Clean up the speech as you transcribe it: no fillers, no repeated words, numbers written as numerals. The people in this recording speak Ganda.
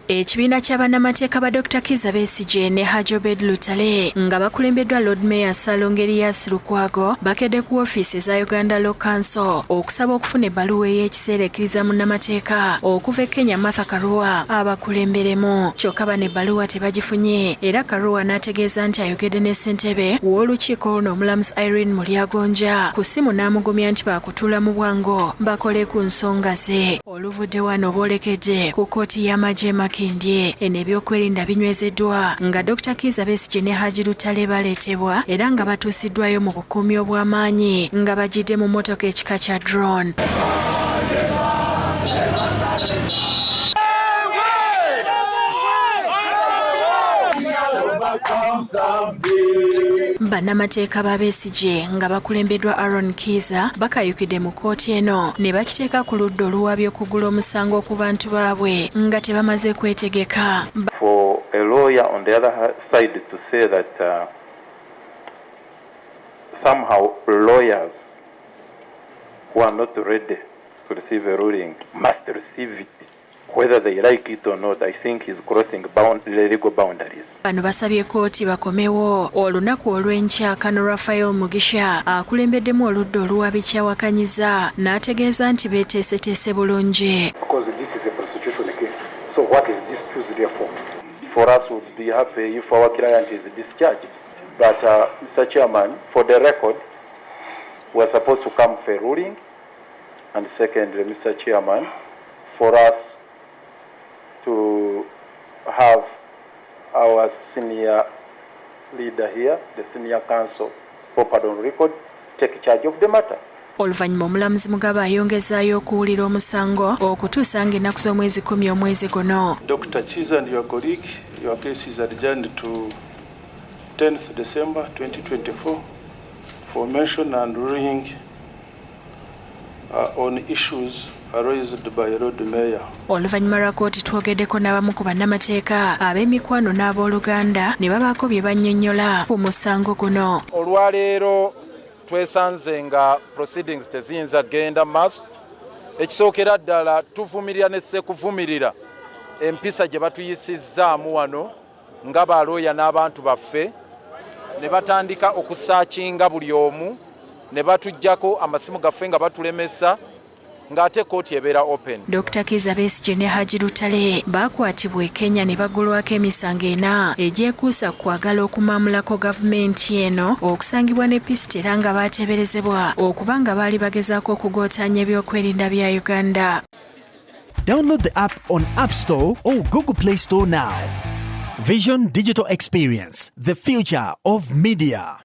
Ekibiina ky'abannamateeka ba Dr. Kizza Besigye ne Hajji Obed Lutale nga bakulembeddwa Lord Mayor Ssaalongo Erias Lukwago bakedde ku woofiisi za Uganda Law Council okusaba okufuna ebbaluwa ey'ekiseera ekkiriza munnamateeka okuva e Kenya Martha Karua abakulemberemu. Kyokka bano ebbaluwa tebagifunye era Karua n'ategeeza nti ayogedde ne ssentebe w'olukiiko luno omulamuzi Irene Mulyagonja ku ssimu n'amugumya nti baakutuula mu bwangu bakole ku nsonga ze. Oluvudde wano boolekedde ku kkooti y'amagye Makindye eno ebyokwerinda binywezeddwa nga Dr. Kizza Besigye ne Hajji Lutale baleetebwa era nga batuusiddwayo mu bukuumi obw'amaanyi nga bagidde mu mmotoka ekika kya drone. Bannamateeka ba Besigye nga bakulembeddwa Aaron Kizza bakayukidde mu kkooti eno ne bakiteeka ku ludda oluwabya okugula omusango ku bantu baabwe nga tebamaze kwetegeka. For a lawyer on the other side to say that somehow lawyers who are not ready to receive a ruling must receive it, whether they like it or not, I think is crossing legal boundaries. Bano basabye kkooti bakomewo olunaku olw'enkya. Kano Raphael Mugisha akulembeddemu oludda oluwabikyawakanyizza n'ategeeza nti beeteeseteese bulungi. Because this is a prostitution case. So what is this Tuesday for? For us, we would be happy if our client is discharged. But Mr. Chairman, for the record, we are supposed to come for a ruling. And secondly, Mr. Chairman, for us to have our senior leader here, the senior counsel, proper on record, take charge of the matter. Oluvannyuma omulamuzi Mugabe ayongezaayo okuwulira omusango okutuusa ng'ennaku z'omwezi 10 omwezi guno. Dr. Kizza and your colleague, your case is adjourned to 10th December 2024 for mention and ruling on issues raised by Lord Mayor. Oluvannyuma lwa kkooti twogeddeko n'abamu ku bannamateeka ab'emikwano n'abooluganda ne babaako bye bannyonnyola ku musango guno. Olwaleero twesanze nga proceedings teziyinza genda maaso. Ekisookera ddala tuvumirira ne ssekuvumirira empisa gye batuyisizzaamu wano nga balooya n'abantu baffe ne batandika okusaakinga buli omu ne batuggyako amasimu gaffe nga batulemesa ng'ate kkooti ebeera open. Dr. Kizza Besigye ne Hajji Lutale baakwatibwa e Kenya ne bagulwako emisango 4 egyekuusa kwagala okumaamulako gavumenti eno okusangibwa ne pisita era nga baateeberezebwa okuba nga baali bagezaako okugootaanya ebyokwerinda bya Uganda. Download the app on App Store or Google Play Store now. Vision Digital Experience, the future of media.